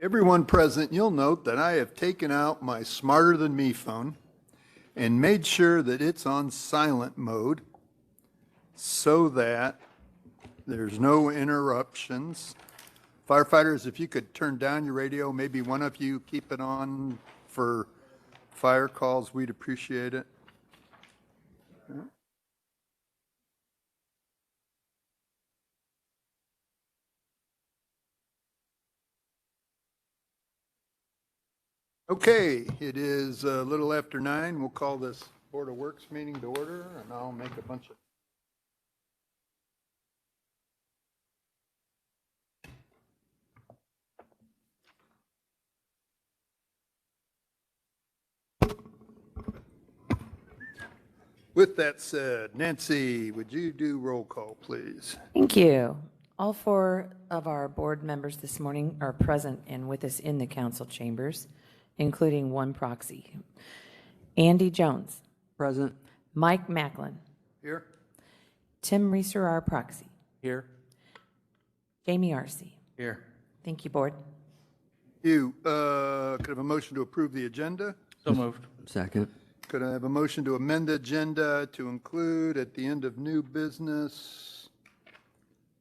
Everyone present, you'll note that I have taken out my Smarter Than Me phone and made sure that it's on silent mode so that there's no interruptions. Firefighters, if you could turn down your radio, maybe one of you keep it on for fire calls, we'd appreciate it. Okay, it is a little after 9. We'll call this Board of Works meeting to order, and I'll make a bunch of. With that said, Nancy, would you do roll call, please? Thank you. All four of our board members this morning are present and with us in the council chambers, including one proxy. Andy Jones. Present. Mike Macklin. Here? Tim Reeser, our proxy. Here. Jamie Arce. Here. Thank you, board. You, could I have a motion to approve the agenda? So moved. Second. Could I have a motion to amend the agenda to include at the end of new business,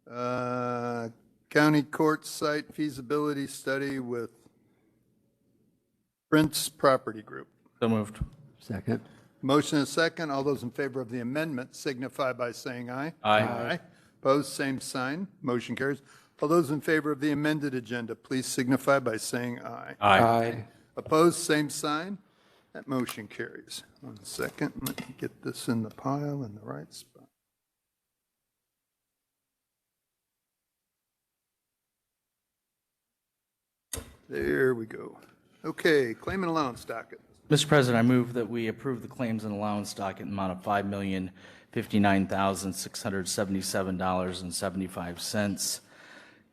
county court site feasibility study with Prince Property Group? So moved. Second. Motion and second. All those in favor of the amendment signify by saying aye. Aye. Opposed, same sign. Motion carries. All those in favor of the amended agenda, please signify by saying aye. Aye. Opposed, same sign. That motion carries. 1 second, let me get this in the pile in the right spot. There we go. Okay, claim and allowance docket. Mr. President, I move that we approve the claims and allowance docket in the amount of $5,059,677.75,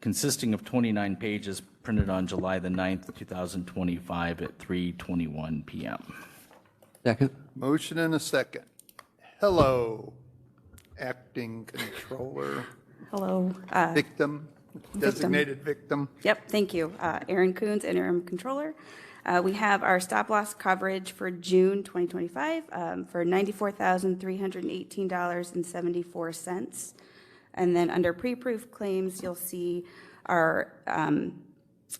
consisting of 29 pages printed on July the 9th, 2025 at 3:21 p.m. Second. Motion and a second. Hello, acting controller, Hello. victim, designated victim. Yep, thank you. Erin Coons, interim controller. We have our stop loss coverage for June 2025 for $94,318.74. And then under pre-approved claims, you'll see our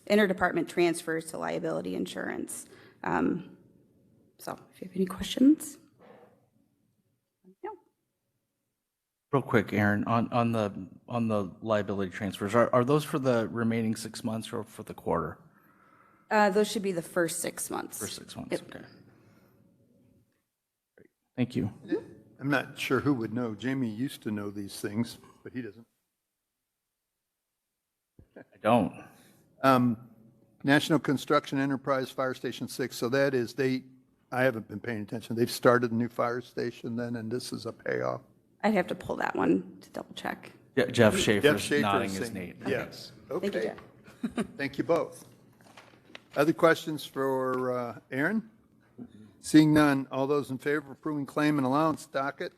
interdepartment transfers to liability insurance. So if you have any questions. Real quick, Aaron, on the liability transfers, are those for the remaining 6 months or for the quarter? Those should be the first 6 months. For 6 months, Yep. okay. Great. Thank you. I'm not sure who would know. Jamie used to know these things, but he doesn't. I don't. National Construction Enterprise Fire Station 6, so that is, I haven't been paying attention. They've started a new fire station then, and this is a payoff. I'd have to pull that one to double check. Jeff Jeff Schaefer's Schaefer nodding is his saying name. yes. Thank you, Okay. Jeff. Thank you both. Other questions for Aaron? Seeing none, all those in favor of approving claim and allowance docket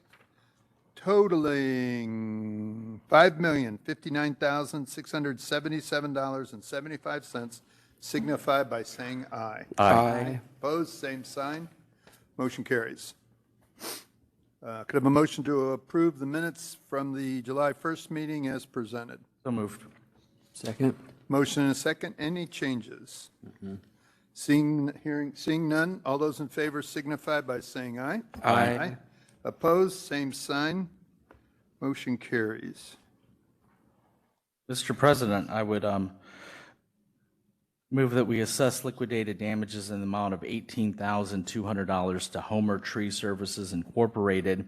totaling $5,059,677.75 signify by saying aye. Aye. Opposed, same sign. Motion carries. Could I have a motion to approve the minutes from the July 1st meeting as presented? So moved. Second. Motion and a second. Any changes? Seeing none, all those in favor signify by saying aye. Aye. Opposed, same sign. Motion carries. Mr. President, I would move that we assess liquidated damages in the amount of $18,200 to Homer Tree Services Incorporated,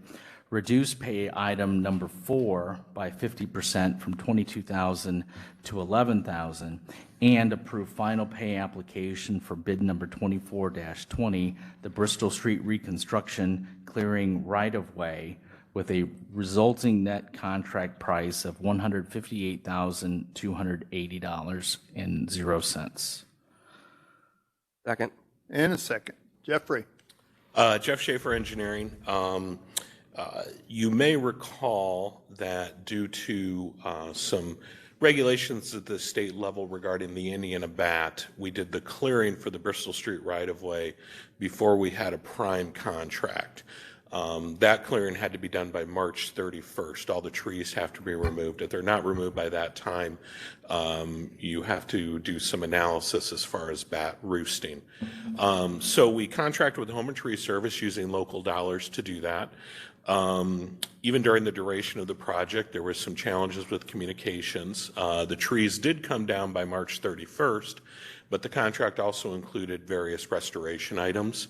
reduce pay item number 4 by 50% from $22,000 to $11,000, and approve final pay application for bid number 24-20, the Bristol Street reconstruction clearing right-of-way, with a resulting net contract price of $158,280.00. Second. And a second. Jeffrey. Jeff Schaefer, Engineering. You may recall that due to some regulations at the state level regarding the Indiana bat. We did the clearing for the Bristol Street right-of-way before we had a prime contract. That clearing had to be done by March 31st. All the trees have to be removed. If they're not removed by that time, you have to do some analysis as far as bat roosting. So we contract with the Home and Tree Service using local dollars to do that. Even during the duration of the project, there were some challenges with communications. The trees did come down by March 31st, but the contract also included various restoration items.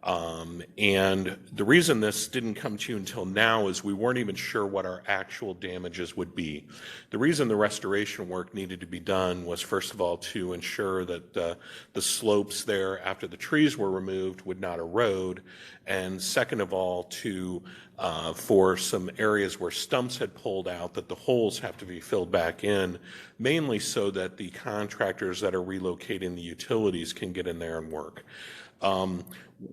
And the reason this didn't come to you until now is we weren't even sure what our actual damages would be. The reason the restoration work needed to be done was, first of all, to ensure that the slopes there after the trees were removed would not erode, and second of all, for some areas where stumps had pulled out, that the holes have to be filled back in, mainly so that the contractors that are relocating the utilities can get in there and work.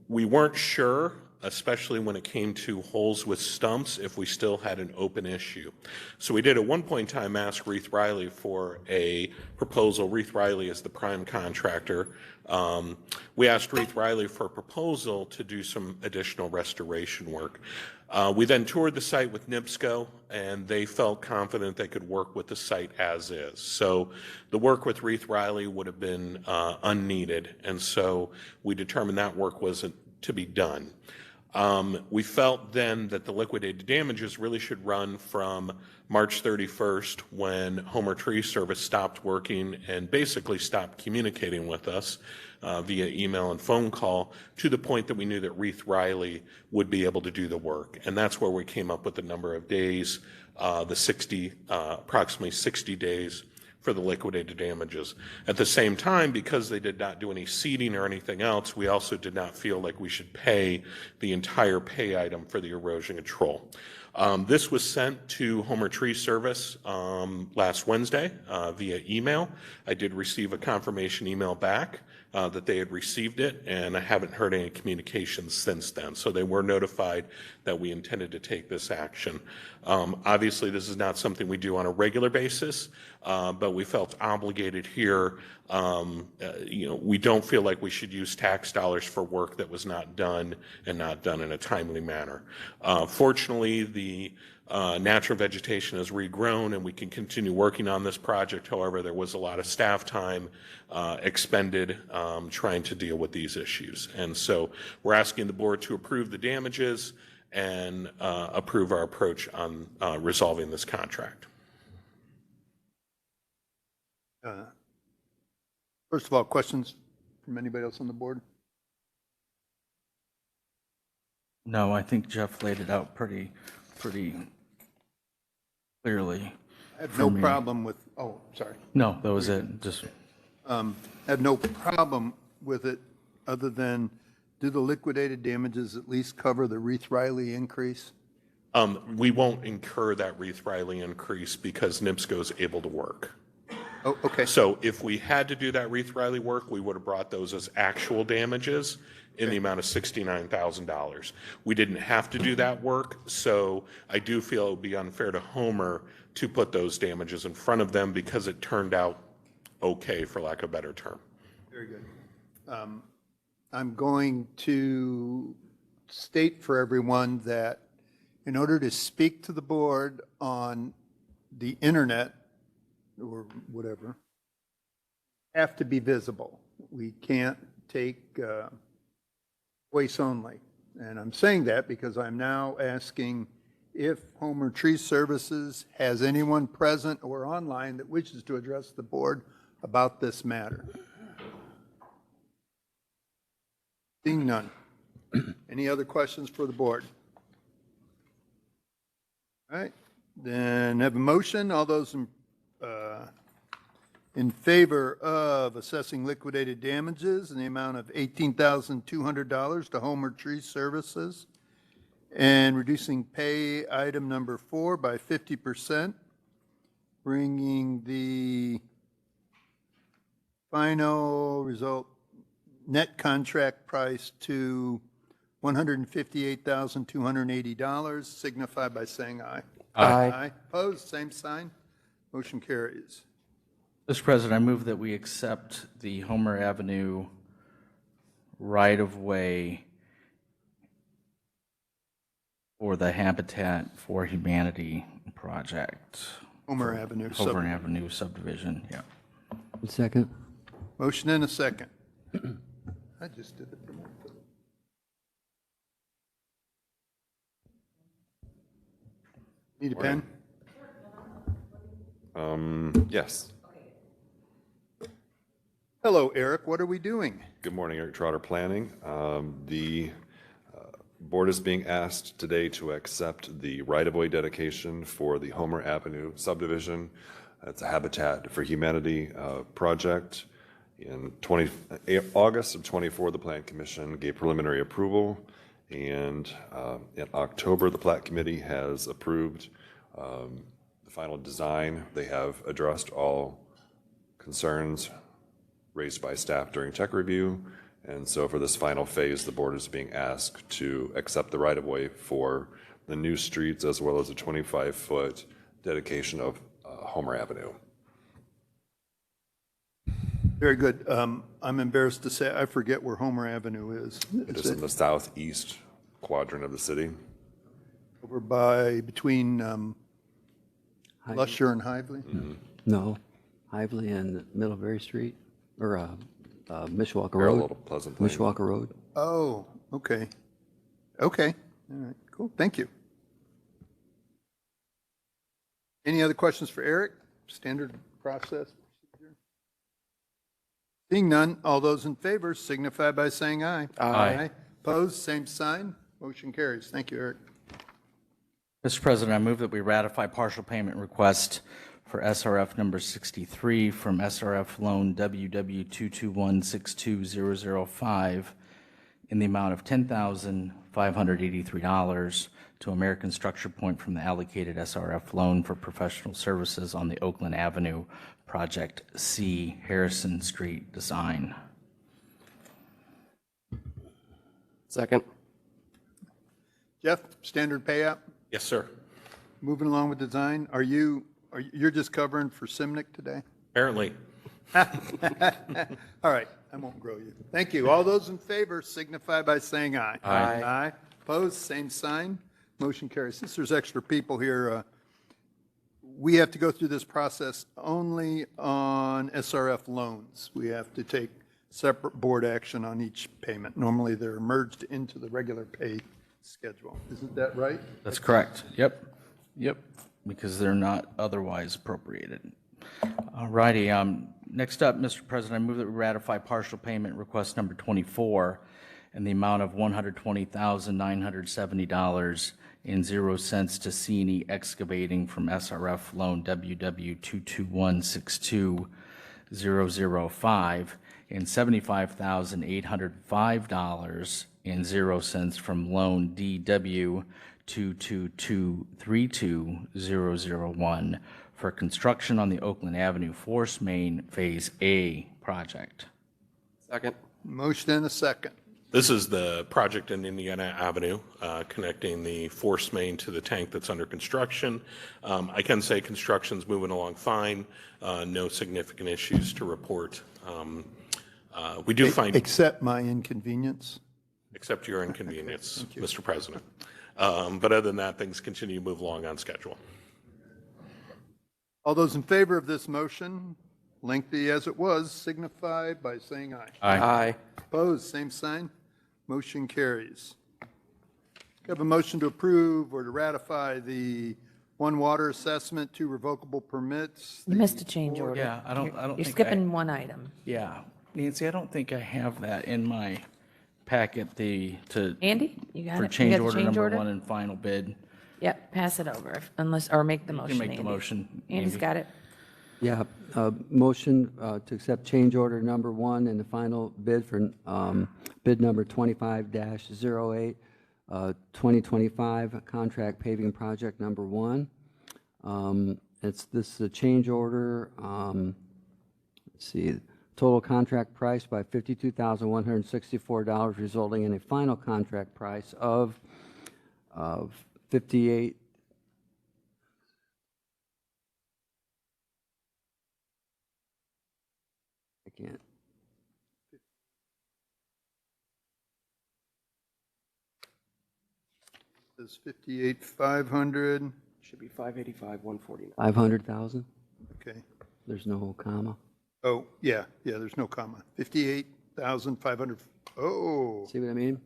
We weren't sure, especially when it came to holes with stumps, if we still had an open issue. So we did at one point in time ask Reith Riley for a proposal. Reith Riley is the prime contractor. We asked Reith Riley for a proposal to do some additional restoration work. We then toured the site with NIPSCO, and they felt confident they could work with the site as is. So the work with Reith Riley would have been unneeded, and so we determined that work wasn't to be done. We felt then that the liquidated damages really should run from March 31st, when Homer Tree Service stopped working and basically stopped communicating with us via email and phone call, to the point that we knew that Reith Riley would be able to do the work. And that's where we came up with the number of days, approximately 60 days for the liquidated damages. At the same time, because they did not do any seeding or anything else, we also did not feel like we should pay the entire pay item for the erosion control. This was sent to Homer Tree Service last Wednesday via email. I did receive a confirmation email back that they had received it, and I haven't heard any communications since then. So they were notified that we intended to take this action. Obviously, this is not something we do on a regular basis, but we felt obligated here. We don't feel like we should use tax dollars for work that was not done, and not done in a timely manner. Fortunately, the natural vegetation has regrown, and we can continue working on this project. However, there was a lot of staff time expended trying to deal with these issues. And so we're asking the board to approve the damages and approve our approach on resolving this contract. First of all, questions from anybody else on the board? No, I think Jeff laid it out pretty clearly. I have for no me. problem with, oh, sorry. No, that was it. Just Had no problem with it, other than, do the liquidated damages at least cover the Reith Riley increase? We won't incur that Reith Riley increase because NIPSCO is able to work. Oh, okay. So if we had to do that Reith Riley work, we would have brought those as actual damages in the amount of $69,000. We didn't have to do that work, so I do feel it would be unfair to Homer to put those damages in front of them because it turned out okay, for lack of a better term. Very good. I'm going to state for everyone that in order to speak to the board on the internet or whatever, have to be visible. We can't take voice only. And I'm saying that because I'm now asking if Homer Tree Services has anyone present or online that wishes to address the board about this matter. Seeing none. Any other questions for the board? All right, then have a motion. All those in favor of assessing liquidated damages in the amount of $18,200 to Homer Tree Services and reducing pay item number 4 by 50%, bringing the final result net contract price to $158,280, signify by saying aye. Aye. Opposed, same sign. Motion carries. Mr. President, I move that we accept the Homer Avenue right-of-way for the Habitat for Humanity project. Homer Avenue. Homer Avenue subdivision, yeah. Second. Motion and a second. I just did it. Need a pen? Yes. Hello, Eric. What are we doing? Good morning, Eric Trotter, Planning. The board is being asked today to accept the right-of-way dedication for the Homer Avenue subdivision. It's a Habitat for Humanity project. In August of '24, the Plan Commission gave preliminary approval, and in October, the Plat Committee has approved the final design. They have addressed all concerns raised by staff during tech review, and so for this final phase, the board is being asked to accept the right-of-way for the new streets as well as a 25-foot dedication of Homer Avenue. Very good. I'm embarrassed to say I forget where Homer Avenue is. It is in the southeast quadrant of the city. Over by, between Lusher and Hively? No. Hively and Middlebury Street, or Mishawaka Parallel Road. to Pleasant Plain. Mishawaka Road. Oh, okay. Okay. All right, cool. Thank you. Any other questions for Eric? Standard process procedure? Seeing none, all those in favor signify by saying aye. Aye. Opposed, same sign. Motion carries. Thank you, Eric. Mr. President, I move that we ratify partial payment request for SRF number 63 from SRF loan WW221620005 in the amount of $10,583 to American Structure Point from the allocated SRF loan for professional services on the Oakland Avenue Project C Harrison Street design. Second. Jeff, standard payout? Yes, sir. Moving along with design. You're just covering for Simnick today? Apparently. All right, I won't grow you. Thank you. All those in favor signify by saying aye. Aye. Aye. Opposed, same sign. Motion carries. Since there's extra people here, we have to go through this process only on SRF loans. We have to take separate board action on each payment. Normally, they're merged into the regular pay schedule. Isn't that right? That's correct. Yep. Because they're not otherwise appropriated. All righty. Next up, Mr. President, I move that we ratify partial payment request number 24 in the amount of $120,970.00 to C&E Excavating from SRF loan WW221620005 and $75,805.00 from loan DW222320001 for construction on the Oakland Avenue Force Main Phase A project. Second. Motion and a second. This is the project in Indiana Avenue, connecting the force main to the tank that's under construction. I can say construction's moving along fine, no significant issues to report. We do find, Except my inconvenience. except your inconvenience, Mr. President. But other than that, things continue to move along on schedule. All those in favor of this motion, lengthy as it was, signify by saying aye. Aye. Opposed, same sign. Motion carries. We have a motion to approve or to ratify the one water assessment, two revocable permits. You missed a change order. Yeah, I don't You're think skipping one item. Yeah, Nancy, I don't think I have that in my packet, Andy, you got it? for You change got the order change number order? one and final bid. Yep, pass it over, or make the You motion, can make the Andy. motion. Andy's Andy. got it. Yeah, motion to accept change order number one and the final bid for bid number 25-08, 2025 contract paving project number one. This is a change order, let's see, total contract price by $52,164, resulting in a final contract price of can't. It's 58,500. Should be 585, 149. 500,000? Okay. There's no comma. Oh, yeah, there's no comma. 58,500. Oh, See what I mean?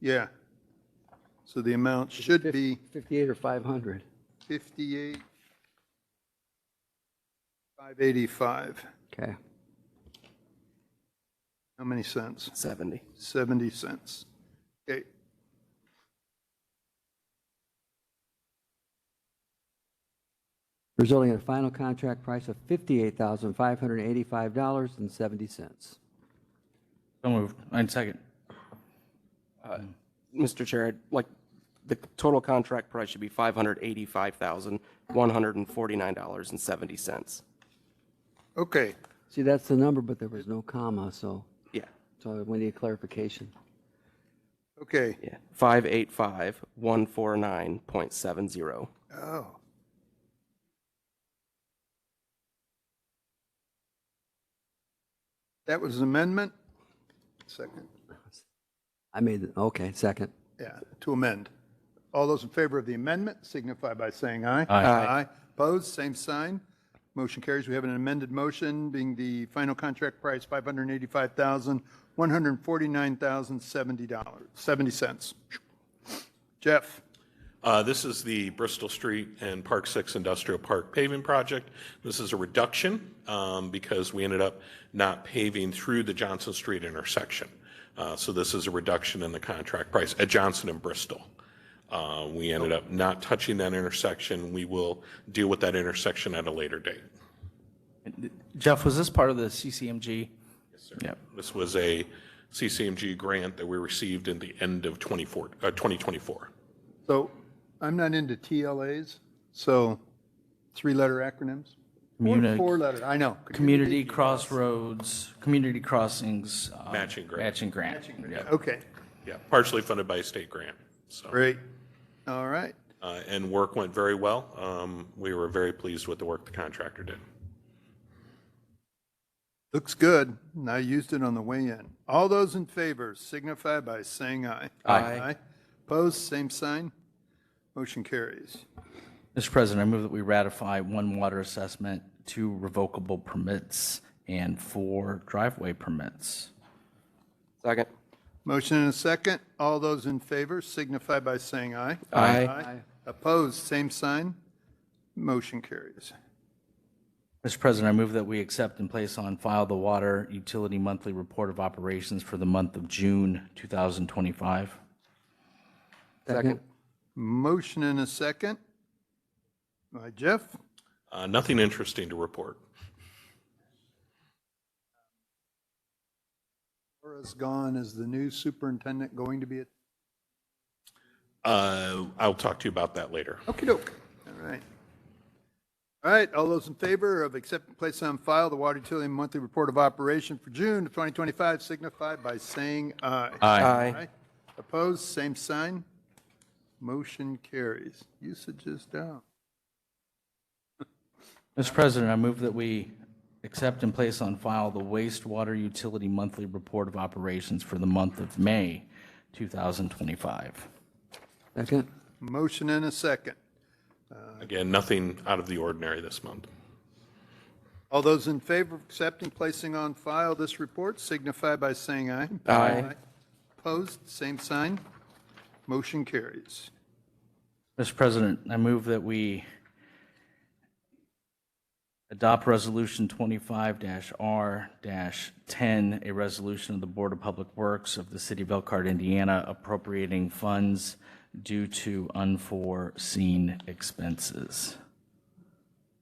yeah. So the amount should be 58 or 500? 58,585. Okay. How many cents? 70. 70 cents. Okay. Resulting in a final contract price of $58,585.70. So moved. And second. Mr. Chair, like, the total contract price should be $585,149.70. Okay. See, that's the number, but there was no comma, so Yeah, we need clarification. Okay. yeah. 585,149.70. Oh. That was an amendment? Second. I made it, okay, second. Yeah, to amend. All those in favor of the amendment signify by saying aye. Aye. Aye. Opposed, same sign. Motion carries. We have an amended motion being the final contract price, $585,149,070. Jeff? This is the Bristol Street and Park 6 Industrial Park paving project. This is a reduction because we ended up not paving through the Johnson Street intersection. So this is a reduction in the contract price at Johnson and Bristol. We ended up not touching that intersection. We will deal with that intersection at a later date. Jeff, was this part of the CCMG? Yes, sir. Yep. This was a CCMG grant that we received in the end of 2024. So I'm not into TLAs, so three-letter acronyms? Four-letter, I know. Community crossroads, community crossings. Matching grant. Matching grant. Yeah. Okay, Yeah, partially funded by a state grant. So, great. All right. and work went very well. We were very pleased with the work the contractor did. Looks good. And I used it on the way in. All those in favor signify by saying aye. Aye. Opposed, same sign. Motion carries. Mr. President, I move that we ratify 1 water assessment, 2 revocable permits, and 4 driveway permits. Second. Motion and a second. All those in favor signify by saying aye. Aye. Opposed, same sign. Motion carries. Mr. President, I move that we accept and place on file the Water Utility Monthly Report of Operations for the month of June 2025. Second. Motion and a second. By Jeff. Nothing interesting to report. Laura's gone. Is the new superintendent going to be at? I'll talk to you about that later. Okey-doke. All right. All right, all those in favor of accepting, place on file the Water Utility Monthly Report of Operation for June of 2025 signify by saying aye. Aye. Opposed, same sign. Motion carries. Usage is down. Mr. President, I move that we accept and place on file the Wastewater Utility Monthly Report of Operations for the month of May 2025. Second? Motion and a second. Again, nothing out of the ordinary this month. All those in favor of accepting, placing on file this report signify by saying aye. Aye. Opposed, same sign. Motion carries. Mr. President, I move that we adopt Resolution 25-R-10, a resolution of the Board of Public Works of the City of Elkhart, Indiana, appropriating funds due to unforeseen expenses.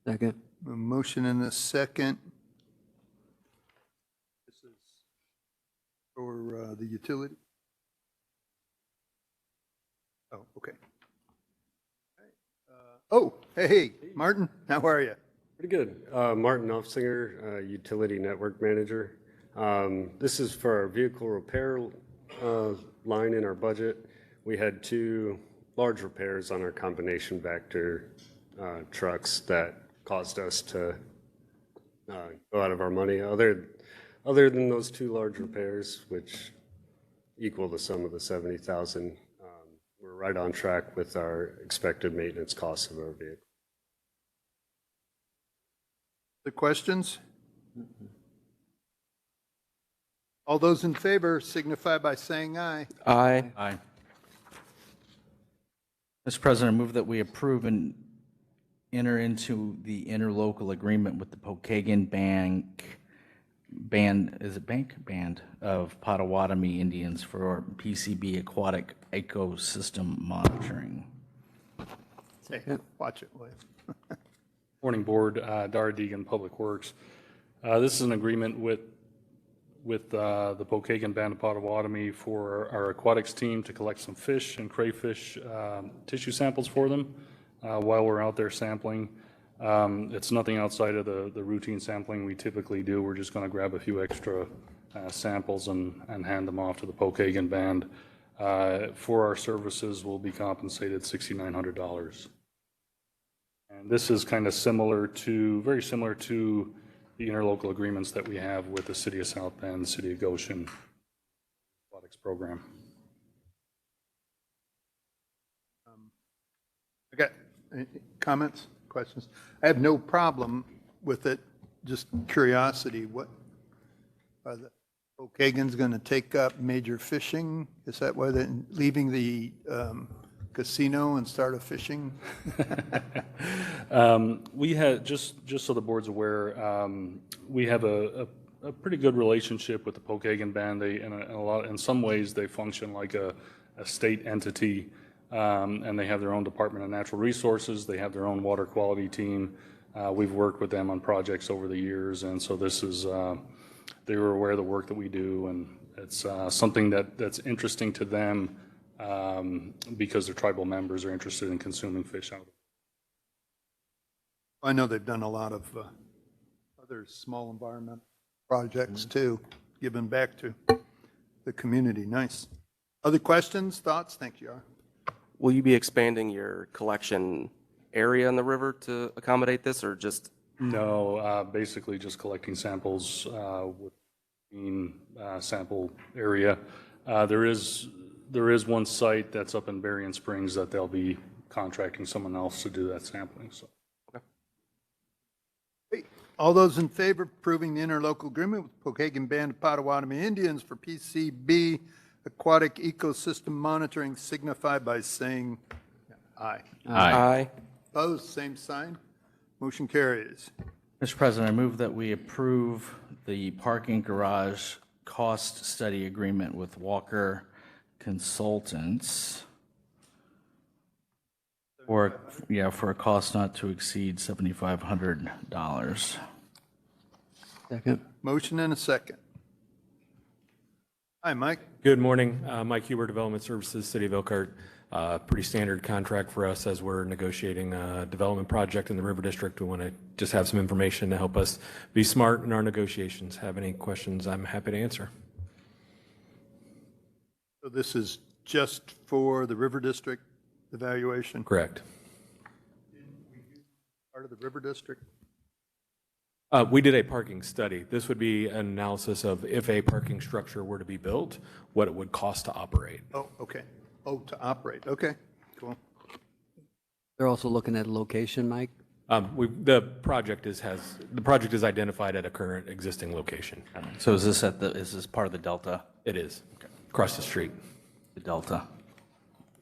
Second? A motion and a second. This is for the utility. Oh, okay. Oh, hey, Martin, how are you? Pretty good. Martin Offsinger, Utility Network Manager. This is for our vehicle repair line in our budget. We had 2 large repairs on our combination Vector trucks that caused us to go out of our money. Other Other than those two large repairs, which equal the sum of the 70,000, we're right on track with our expected maintenance costs of our vehicle. The questions? All those in favor signify by saying aye. Aye. Aye. Mr. President, I move that we approve and enter into the interlocal agreement with the Pokagon Band of Potawatomi Indians for PCB aquatic ecosystem monitoring. Hey, watch it, William. Morning, Board. Dara Deegan, Public Works. This is an agreement with the Pokagon Band of Potawatomi for our aquatics team to collect some fish and crayfish tissue samples for them while we're out there sampling. It's nothing outside of the routine sampling we typically do. We're just going to grab a few extra samples and hand them off to the Pokagon Band. For our services, we'll be compensated $6,900. And this is kind of very similar to the interlocal agreements that we have with the City of South Bend, City of Goshen aquatics program. I got any comments, questions? I have no problem with it, just curiosity. What, are the Pokagon's going to take up major fishing? Is that why they're leaving the casino and start a fishing? We had, just so the board's aware, we have a pretty good relationship with the Pokagon Band. They, in some ways, they function like a state entity, and they have their own Department of Natural Resources. They have their own water quality team. We've worked with them on projects over the years, and so this is, they were aware of the work that we do, and it's something that's interesting to them because their tribal members are interested in consuming fish out. I know they've done a lot of other small environmental projects too, giving back to the community. Nice. Other questions, thoughts? Thank you, Yara. Will you be expanding your collection area in the river to accommodate this, or just? No, basically just collecting samples within sample area. There is one site that's up in Berrien Springs that they'll be contracting someone else to do that sampling. So. Hey, all those in favor of approving the interlocal agreement with Pokagon Band of Potawatomi Indians for PCB aquatic ecosystem monitoring signify by saying aye. Aye. Opposed, same sign. Motion carries. Mr. President, I move that we approve the parking garage cost study agreement with Walker Consultants for a cost not to exceed $7,500. Second. Motion and a second. Hi, Mike. Good morning. Mike Huber, Development Services, City of Elkhart. Pretty standard contract for us as we're negotiating a development project in the River District. We want to just have some information to help us be smart in our negotiations. Have any questions, I'm happy to answer. So this is just for the River District evaluation? Correct. Part of the River District? We did a parking study. This would be an analysis of if a parking structure were to be built, what it would cost to operate. Oh, okay. Oh, to operate. Okay, cool. They're also looking at a location, Mike? The project is identified at a current existing location. So is this part of the Delta? It is. Across the street. The Delta.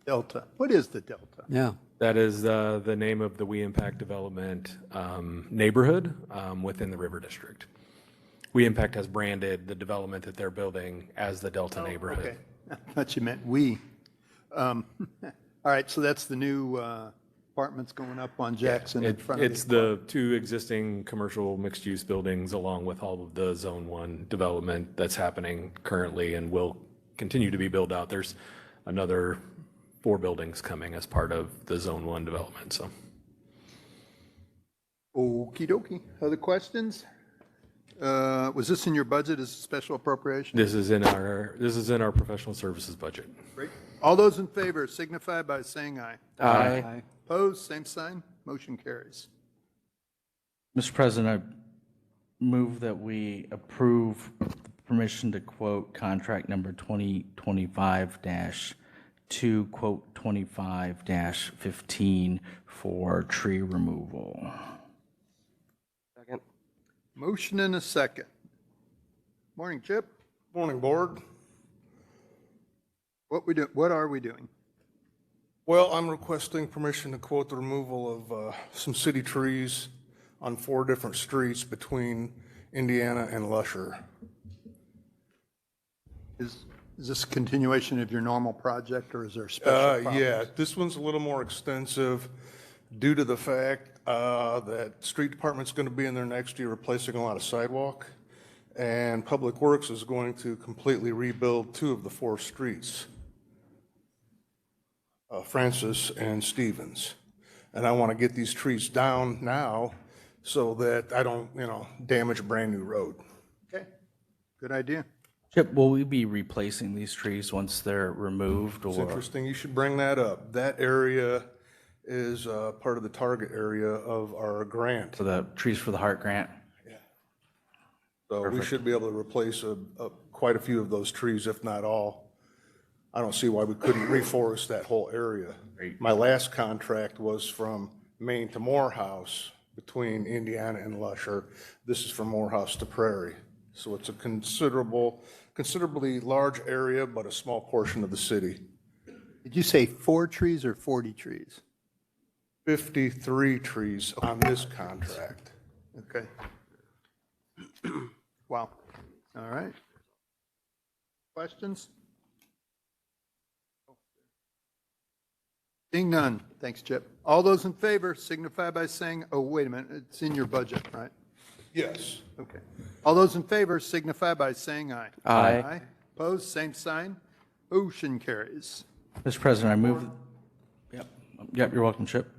Delta. What is the Delta? Yeah. That is the name of the We Impact Development neighborhood within the River District. We Impact has branded the development that they're building as the Delta neighborhood. Okay. I thought you meant we. All right, so that's the new apartments going up on Jackson in front of It's the two existing commercial mixed-use buildings along with all of the Zone 1 development that's happening currently and will continue to be built out. There's another 4 buildings coming as part of the Zone 1 development, so. Okey dokey. Other questions? Was this in your budget as a special appropriation? This is in our professional services budget. Great. All those in favor signify by saying aye. move that we approve permission to quote contract number 2025-2, quote 25-15 for tree removal. Second. Motion and a second. Morning, Chip. Morning, Board. What are we doing? Well, I'm requesting permission to quote the removal of some city trees on 4 different streets between Indiana and Lusher. Is this a continuation of your normal project, or is there special problems? Yeah, this one's a little more extensive due to the fact that street department's going to be in there next year replacing a lot of sidewalk, and Public Works is going to completely rebuild 2 of the 4 streets, Francis and Stevens. And I want to get these trees down now so that I don't, damage a brand-new road. Okay, good idea. Chip, will we be replacing these trees once they're removed, It's or? interesting you should bring that up. That area is part of the target area of our grant. For the Trees for the Heart grant? So we should be able to replace quite a few of those trees, if not all. I don't see why we couldn't reforest that whole area. Great. My last contract was from Maine to Morehouse between Indiana and Lusher. This is from Morehouse to Prairie. So it's a considerably large area, but a small portion of the city. Did you say 4 trees or 40 trees? 53 trees on this contract. Okay. Wow. All right. Questions? Seeing none. Thanks, Chip. All those in favor signify by saying, oh, wait a minute, it's in your budget, right? Yes. Okay. All those in favor signify by saying aye. Aye. Opposed, same sign. Motion carries. Mr. President, I move, yep, you're welcome, Chip.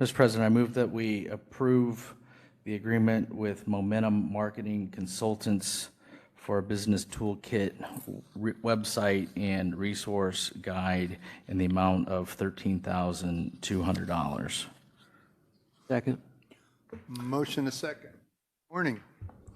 Mr. President, I move that we approve the agreement with Momentum Marketing Consultants for a business toolkit website and resource guide in the amount of $13,200. Second. Motion a second. Morning.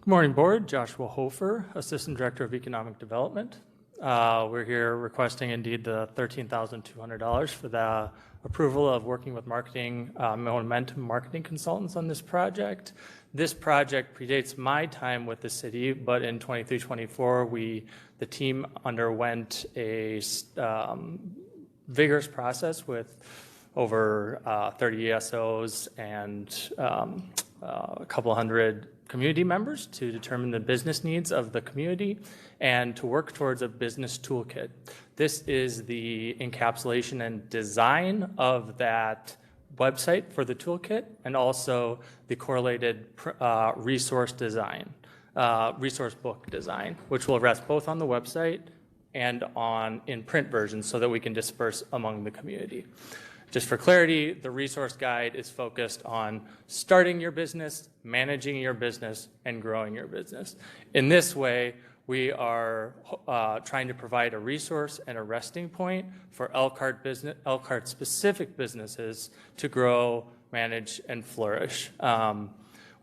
Good morning, Board. Joshua Hofer, Assistant Director of Economic Development. We're here requesting indeed the $13,200 for the approval of working with Momentum Marketing Consultants on this project. This project predates my time with the city, but in 23-24, the team underwent a vigorous process with over 30 ESOs and a couple hundred community members to determine the business needs of the community and to work towards a business toolkit. This is the encapsulation and design of that website for the toolkit and also the correlated resource book design, which will rest both on the website and in print versions so that we can disperse among the community. Just for clarity, the resource guide is focused on starting your business, managing your business, and growing your business. In this way, we are trying to provide a resource and a resting point for Elkhart specific businesses to grow, manage, and flourish.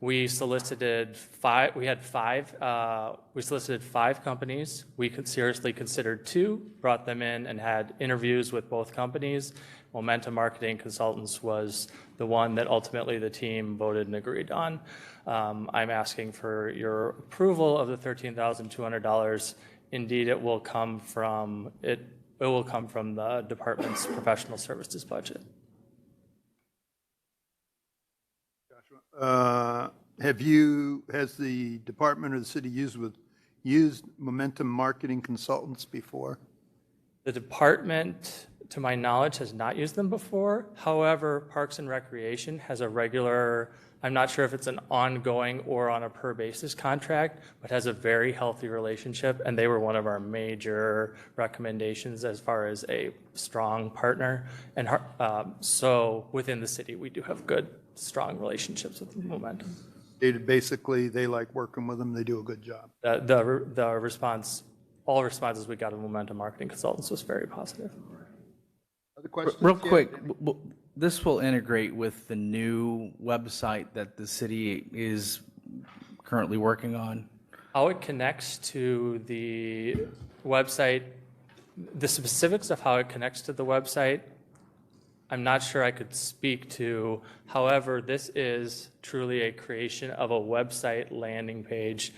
We solicited 5 companies. We seriously considered 2, brought them in and had interviews with both companies. Momentum Marketing Consultants was the one that ultimately the team voted and agreed on. I'm asking for your approval of the $13,200. Indeed, it will come from the department's professional services budget. Has the department or the city used Momentum Marketing Consultants before? The department, to my knowledge, has not used them before. However, Parks and Recreation has a regular, I'm not sure if it's an ongoing or on a per basis contract, but has a very healthy relationship, and they were one of our major recommendations as far as a strong partner. And so within the city, we do have good, strong relationships with Momentum. Basically, they like working with them. They do a good job. The response, all responses we got of Momentum Marketing Consultants was very positive. Other questions? Real quick, this will integrate with the new website that the city is currently working on? How it connects to the website, the specifics of how it connects to the website, I'm not sure I could speak to. However, this is truly a creation of a website landing page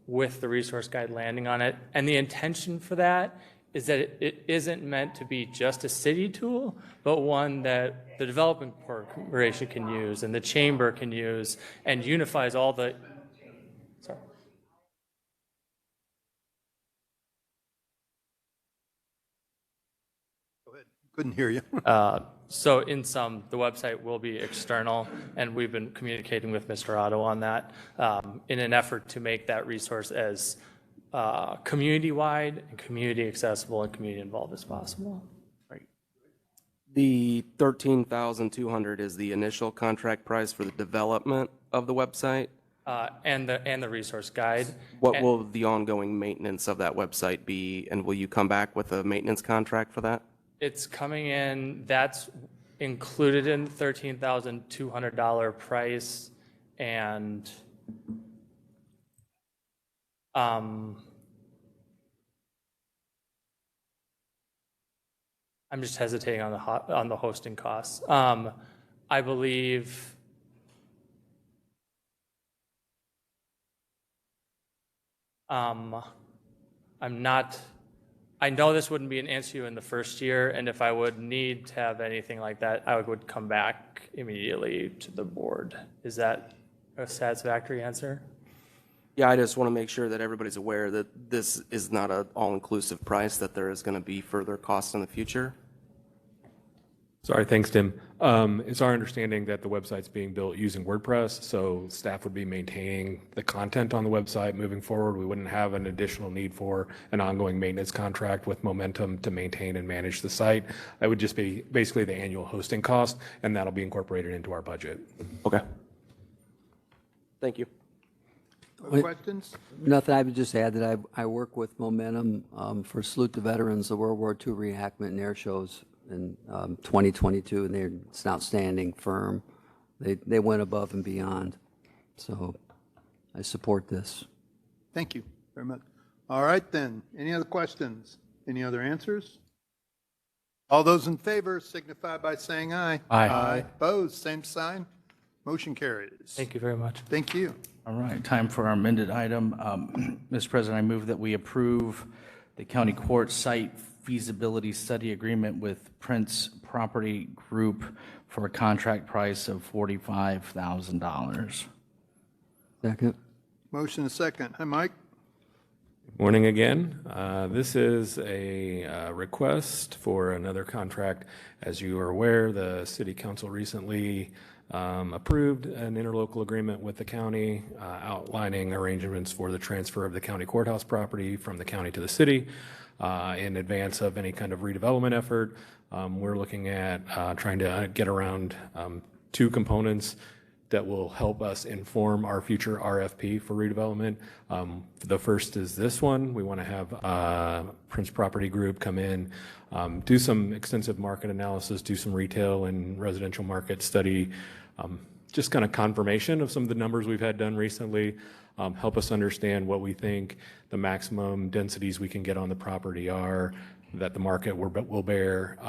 with the resource guide landing on it. And the intention for that is that it isn't meant to be just a city tool, but one that the development corporation can use and the chamber can use and unifies all the, sorry. Couldn't hear you. So in sum, the website will be external, and we've been communicating with Mr. Otto on that in an effort to make that resource as community-wide and community accessible and community involved as possible. The $13,200 is the initial contract price for the development of the website. And the resource guide. What will the ongoing maintenance of that website be, and will you come back with a maintenance contract for that? It's coming in, that's included in the $13,200 price, and I'm just hesitating on the hosting costs. I believe I know this wouldn't be an issue in the first year, and if I would need to have anything like that, I would come back immediately to the board. Is that a satisfactory answer? Yeah, I just want to make sure that everybody's aware that this is not an all-inclusive price, that there is going to be further costs in the future. Sorry, thanks, Tim. It's our understanding that the website's being built using WordPress, so staff would be maintaining the content on the website moving forward. We wouldn't have an additional need for an ongoing maintenance contract with Momentum to maintain and manage the site. That would just be basically the annual hosting cost, and that'll be incorporated into our budget. Okay. Thank you. Other questions? Nothing, I would just add that I work with Momentum for Salute the Veterans, the World War II reenactment and air shows in 2022, and it's an outstanding firm. They went above and beyond. So I support this. Thank you very much. All right, then. Any other questions? Any other answers? All those in favor signify by saying aye. Aye. Opposed, same sign. Motion carries. Thank you very much. Thank you. All right, time for our amended item. Mr. President, I move that we approve the county court site feasibility study agreement with Prince Property Group for a contract price of $45,000. Second. Motion and second. Hi, Mike. Morning again. This is a request for another contract. As you are aware, the city council recently approved an interlocal agreement with the county outlining arrangements for the transfer of the county courthouse property from the county to the city in advance of any kind of redevelopment effort. We're looking at trying to get around two components that will help us inform our future RFP for redevelopment. The first is this one. We want to have Prince Property Group come in, do some extensive market analysis, do some retail and residential market study, just kind of confirmation of some of the numbers we've had done recently, help us understand what we think the maximum densities we can get on the property are, that the market will bear.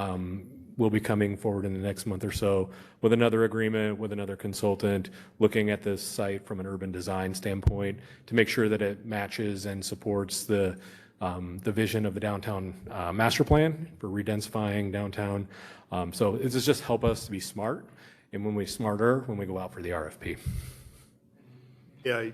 We'll be coming forward in the next month or so with another agreement with another consultant, looking at this site from an urban design standpoint to make sure that it matches and supports the vision of the downtown master plan for redensifying downtown. So this is just help us to be smart, and when we go out for the RFP. Yeah, I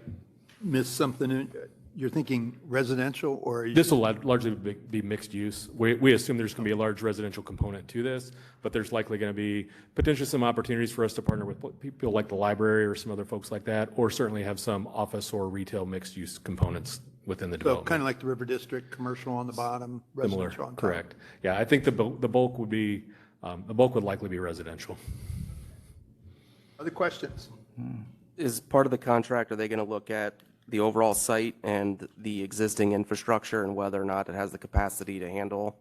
missed something. You're thinking residential, or? This will largely be mixed use. We assume there's going to be a large residential component to this, but there's likely going to be potentially some opportunities for us to partner with people like the library or some other folks like that, or certainly have some office or retail mixed use components within the So development. kind of like the River District, commercial on the bottom, Similar, residential on top. correct. Yeah, I think the bulk would be, the bulk would likely be residential. Other questions? Is part of the contract, are they going to look at the overall site and the existing infrastructure and whether or not it has the capacity to handle?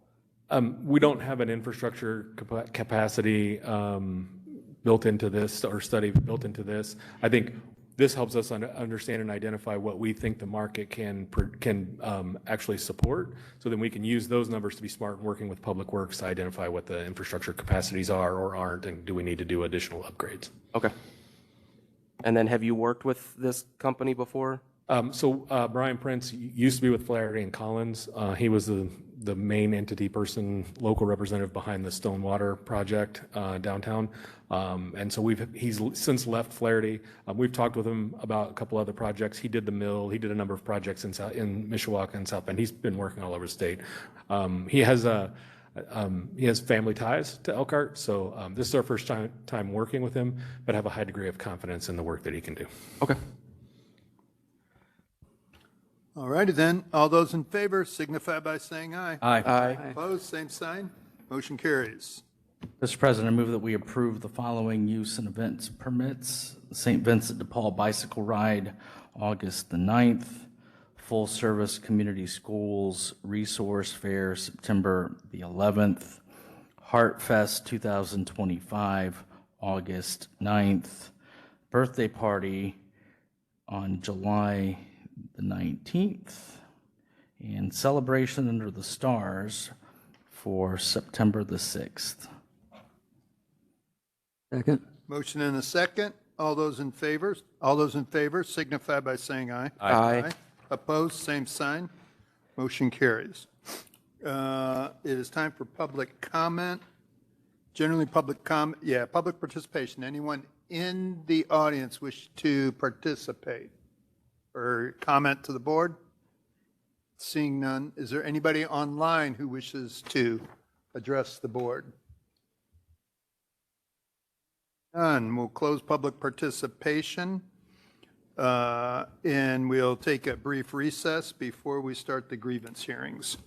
We don't have an infrastructure capacity built into this or study built into this. I think this helps us understand and identify what we think the market can actually support. So then we can use those numbers to be smart in working with Public Works to identify what the infrastructure capacities are or aren't, and do we need to do additional upgrades. Okay. And then have you worked with this company before? Brian Prince used to be with Flaherty and Collins. He was the main entity person, local representative behind the Stonewater project downtown. And so he's since left Flaherty. We've talked with him about a couple other projects. He did the mill. He did a number of projects in Mishawaka and South Bend. He's been working all over the state. He has family ties to Elkhart, so this is our first time working with him, but have a high degree of confidence in the work that he can do. Okay. All righty then, all those in favor signify by saying aye. Aye. Aye. Opposed, same sign. Motion carries. Mr. President, I move that we approve the following use and events permits. St. Vincent de Paul Bicycle Ride, August the 9th. Full Service Community Schools Resource Fair, September the 11th. Heart Fest 2025, August 9th. Birthday Party on July the 19th. And Celebration Under the Stars for September the 6th. Second? Motion and a second. All those in favor signify by saying aye. Aye. Opposed, same sign. Motion carries. It is time for public comment. Generally, public participation. Anyone in the audience wish to participate or comment to the board? Seeing none, is there anybody online who wishes to address the board? None. We'll close public participation. And we'll take a brief recess before we start the grievance hearings.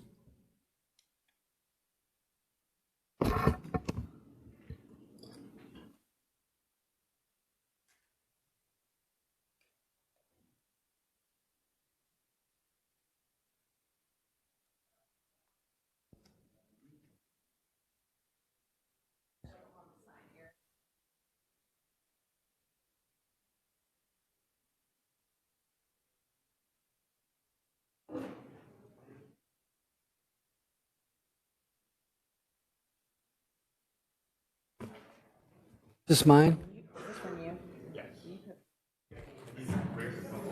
This mine?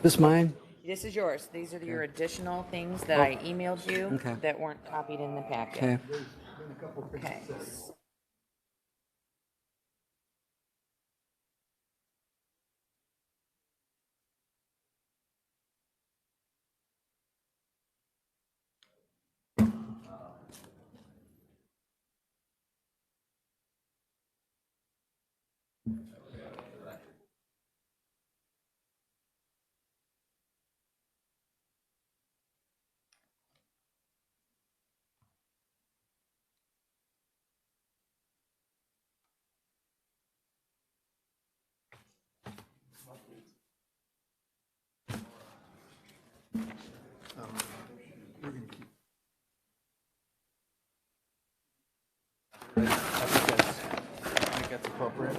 This mine? This is yours. These are your additional things that I emailed you Okay. that weren't copied in the packet. Okay. Okay. I think that's appropriate.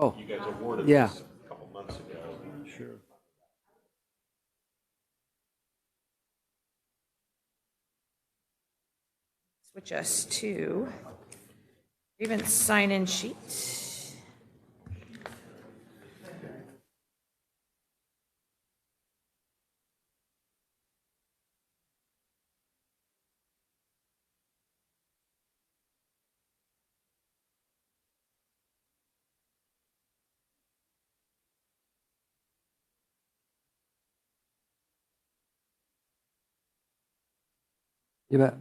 Oh, You guys awarded yeah. this a couple months ago. Sure. Switch us to grievance sign-in sheet. You bet.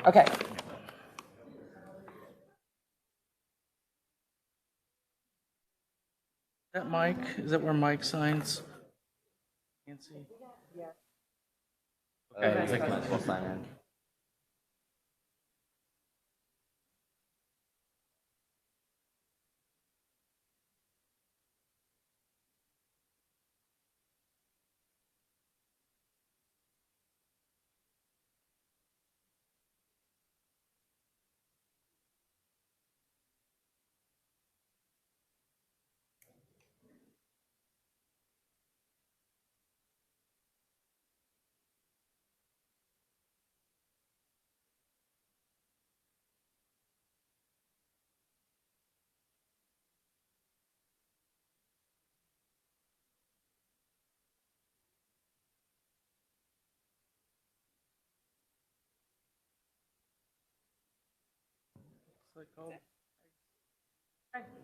Okay. That Mike, is that where Mike signs? Nancy? Okay. We'll sign in.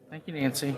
Thank you, Nancy.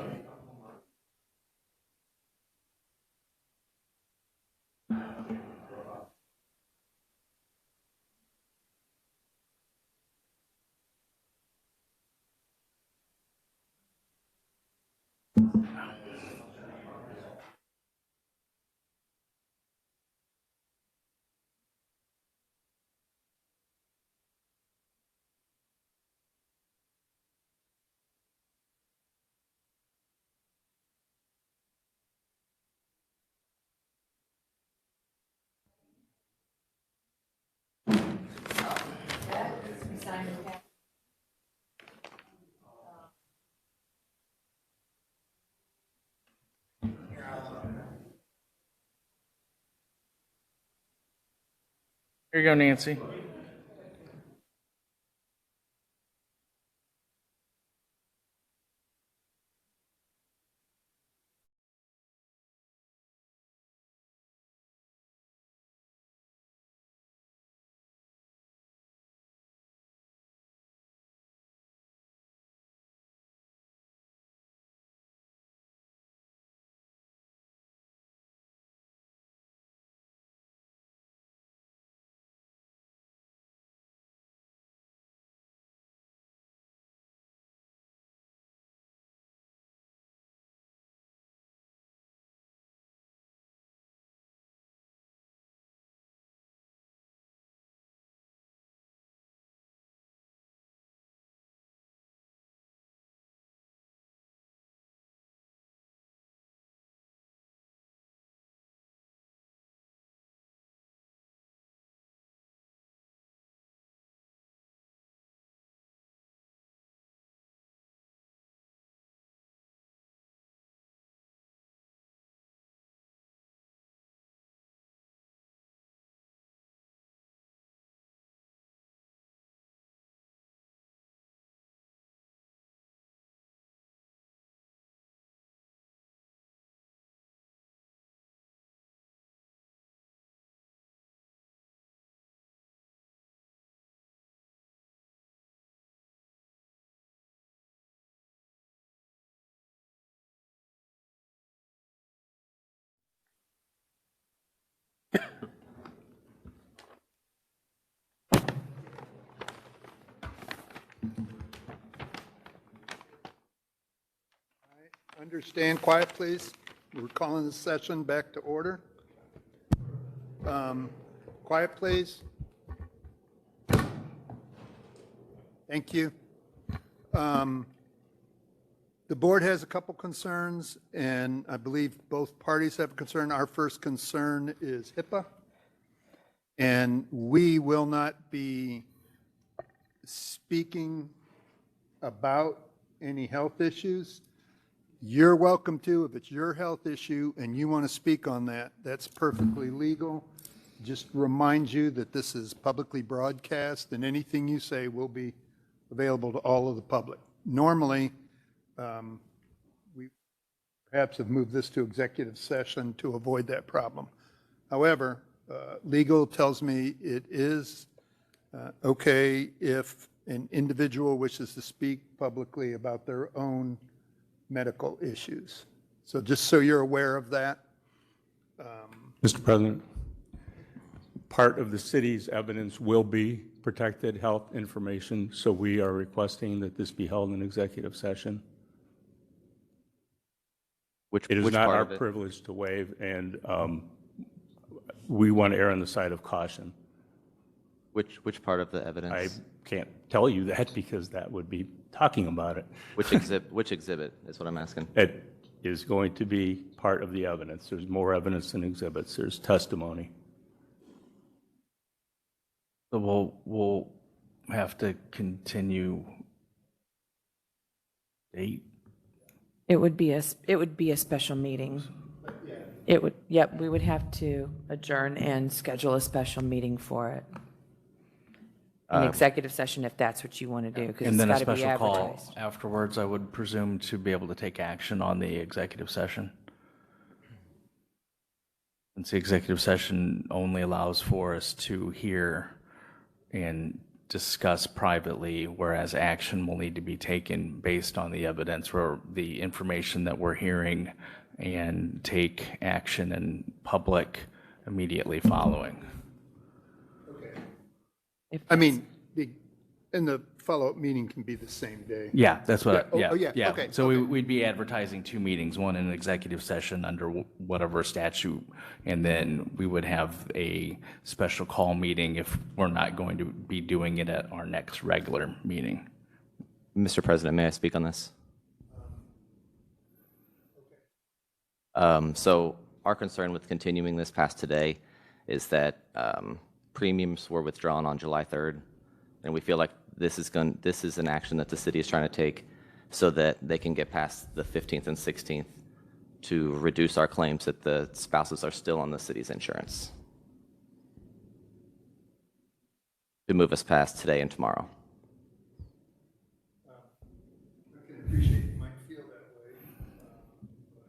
Here you go, Nancy. understand, quiet, please. We're calling the session back to order. Quiet, please. Thank you. The board has a couple concerns, and I believe both parties have a concern. Our first concern is HIPAA, and we will not be speaking about any health issues. You're welcome to, if it's your health issue and you want to speak on that, that's perfectly legal. Just remind you that this is publicly broadcast and anything you say will be available to all of the public. Normally, we perhaps have moved this to executive session to avoid that problem. However, legal tells me it is okay if an individual wishes to speak publicly about their own medical issues. So just so you're aware of that. Mr. President, part of the city's evidence will be protected health information, so we are requesting that this be held in executive session. It is not our privilege to waive, and we want to err on the side of caution. Which part of the evidence? I can't tell you that because that would be talking about it. Which exhibit is what I'm asking? It is going to be part of the evidence. There's more evidence than exhibits. There's testimony. So we'll have to continue date. It would be a special meeting. It would, yep, we would have to adjourn and schedule a special meeting for it. An executive session if that's what you want to do, because And it's then a got to be special call advertised. afterwards, I would presume, to be able to take action on the executive session. Since the executive session only allows for us to hear and discuss privately, whereas action will need to be taken based on the evidence or the information that we're hearing, and take action in public immediately following. I mean, and the follow-up meeting can be the same day. Yeah, that's what, Yeah. Oh, yeah, okay, So okay. we'd be advertising two meetings, one in an executive session under whatever statute, and then we would have a special call meeting if we're not going to be doing it at our next regular meeting. Mr. President, may I speak on this? So our concern with continuing this past today is that premiums were withdrawn on July 3rd, and we feel like this is an action that the city is trying to take so that they can get past the 15th and 16th to reduce our claims that the spouses are still on the city's insurance, to move us past today and tomorrow.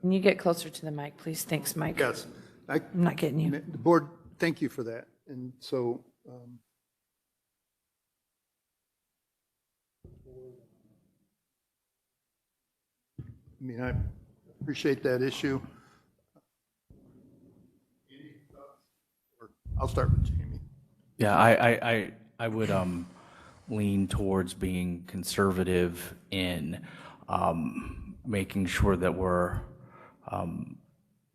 Can you get closer to the mic, please? Thanks, Mike. Yes. I'm not getting you. The board, thank you for that. And so, I mean, I appreciate that issue. I'll start with Jamie. Yeah, I would lean towards being conservative in making sure that we're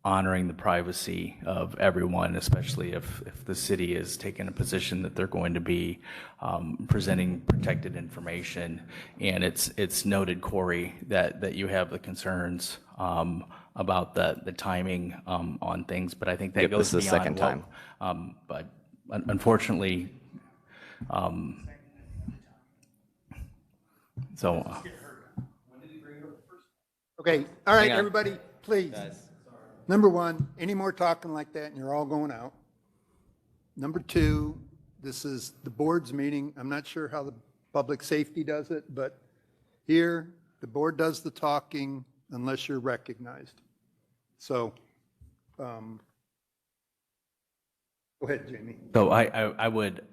honoring the privacy of everyone, especially if the city is taking a position that they're going to be presenting protected information. And it's noted, Corey, that you have the concerns about the timing on things, but I think that goes this is the beyond second time. but unfortunately, so. Okay, all right, Hang on. everybody, please. Guys. Number one, any more talking like that and you're all going out. Number two, this is the board's meeting. I'm not sure how the public safety does it, but here, the board does the talking unless you're recognized. So, go ahead, Jamie. So I would,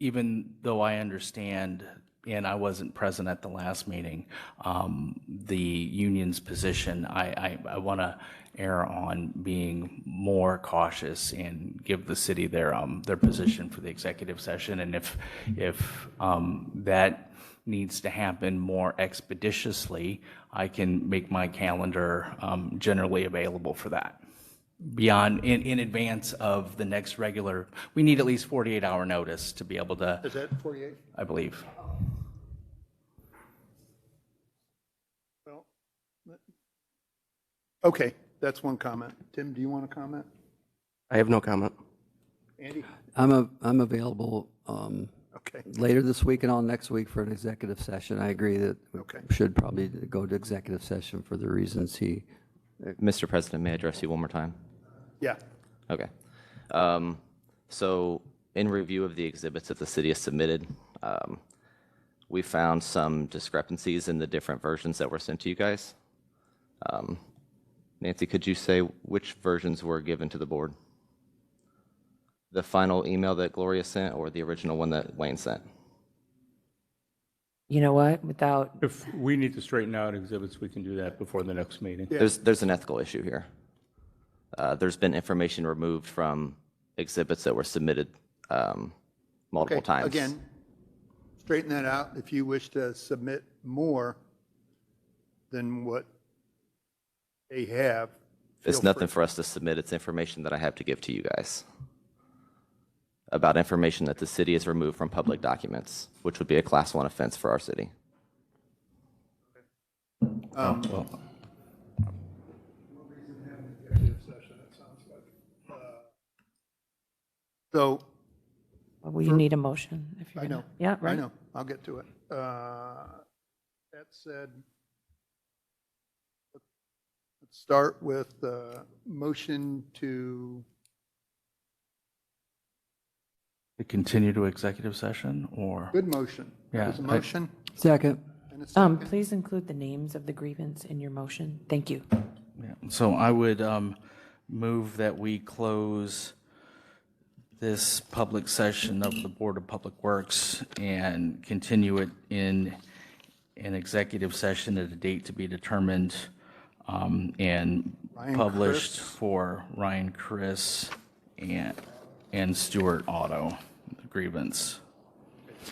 even though I understand, and I wasn't present at the last meeting, the union's position, I want to err on being more cautious and give the city their position for the executive session. And if that needs to happen more expeditiously, I can make my calendar generally available for that. Beyond, in advance of the next regular, we need at least 48-hour notice to be able to, Is that 48? I believe. Well, okay, that's one comment. Tim, do you want to comment? I have no comment. Andy? I'm available Okay. later this week and all next week for an executive session. I agree that we Okay. should probably go to executive session for the reasons he. Mr. President, may I address you one more time? Yeah. Okay. So in review of the exhibits that the city has submitted, we found some discrepancies in the different versions that were sent to you guys. Nancy, could you say which versions were given to the board? The final email that Gloria sent or the original one that Wayne sent? You know what, without, If we need to straighten out exhibits, we can do that before the next meeting. Yeah. There's an ethical issue here. There's been information removed from exhibits that were submitted multiple Okay, times. again, straighten that out. If you wish to submit more than what they have. It's feel nothing free. for us to submit. It's information that I have to give to you guys about information that the city has removed from public documents, which would be a Class 1 offense for our city. So, well, you need a motion if you're I gonna. know. Yeah, I right. know, I'll get to it. That said, let's start with the motion to, To continue to executive session or? good motion. Yeah, There's a I- motion Second. and a second. Please include the names of the grievance in your motion. Thank you. Yeah, so I would move that we close this public session of the Board of Public Works and continue it in an executive session at a date to be determined and Ryan published Criss. for Ryan Criss and Stewart Auto grievance.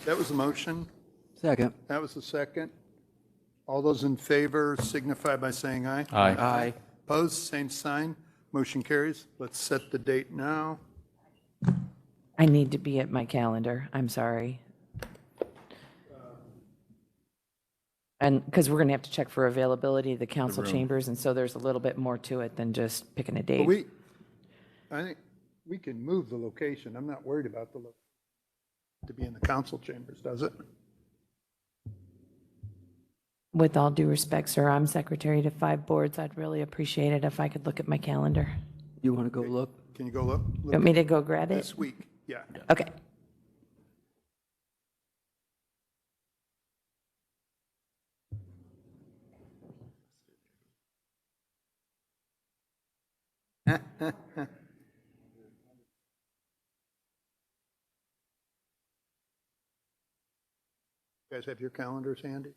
That was a motion. Second. That was the second. All those in favor signify by saying aye. Aye. Aye. Opposed, same sign. Motion carries. Let's set the date now. I need to be at my calendar. I'm sorry. And because we're going to have to check for availability of the council chambers, and so there's a little bit more to it than just picking a But date. I think we can move the location. I'm not worried about the to be in the council chambers, does it? With all due respect, sir, I'm secretary to 5 boards. I'd really appreciate it if I could look at my calendar. You want to go look? Can you go look? You want me to go grab it? This week, yeah. Okay. You guys have your calendars handy?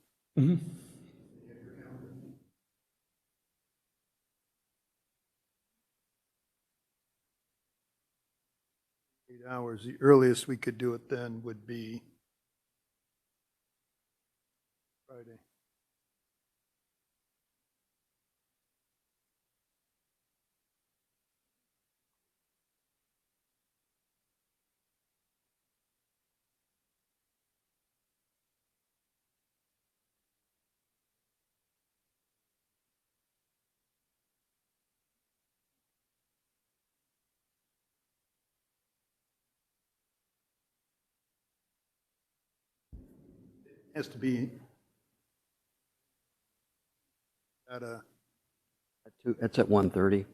Hours, the earliest we could do it then would be Friday. Has to be at a, It's at 1:30.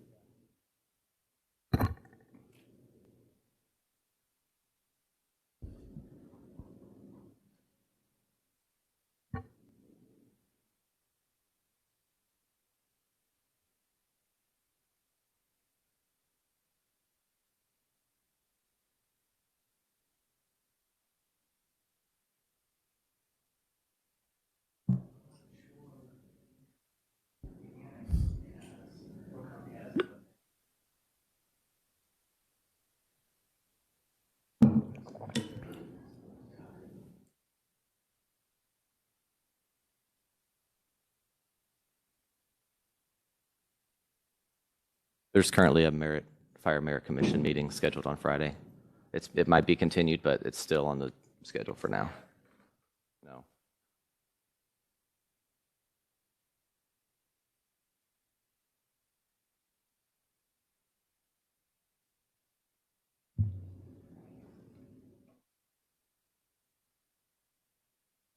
There's currently a Fire Merit Commission meeting scheduled on Friday. It might be continued, but it's still on the schedule for now. No.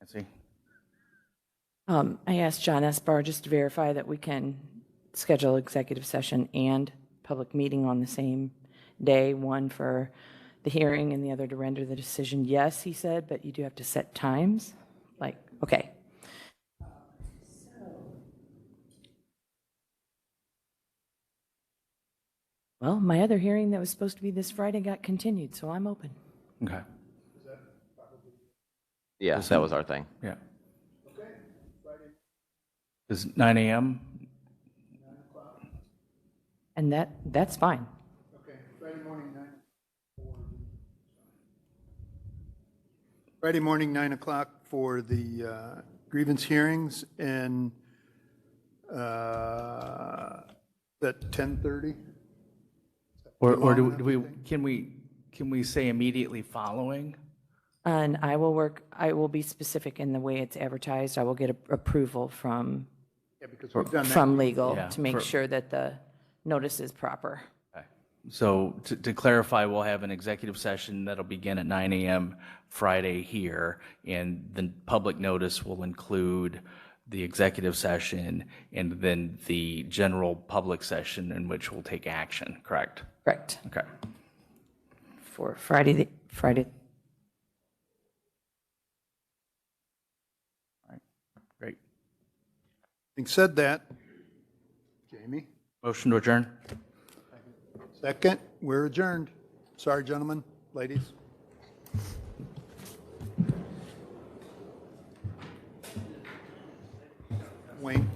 Nancy? I asked John Esbar just to verify that we can schedule executive session and public meeting on the same day, one for the hearing and the other to render the decision. Yes, he said, but you do have to set times. Like, okay. Well, my other hearing that was supposed to be this Friday got continued, so I'm open. Okay. Yeah, that was our thing. Yeah. Is 9 a.m.? And that's fine. Okay, Friday morning, 9 o'clock for the grievance hearings, and at 10:30? Or do we, can we say immediately following? And I will be specific in the way it's advertised. I will get approval from Because we've done that. from legal Yeah, to make for- sure that the notice is proper. Okay. So to clarify, we'll have an executive session that'll begin at 9 a.m. Friday here, and the public notice will include the executive session and then the general public session in which we'll take action, correct? Correct. Okay. For Friday. Great. Having said that, Jamie, Motion to adjourn? second, we're adjourned. Sorry, gentlemen, ladies. Wayne?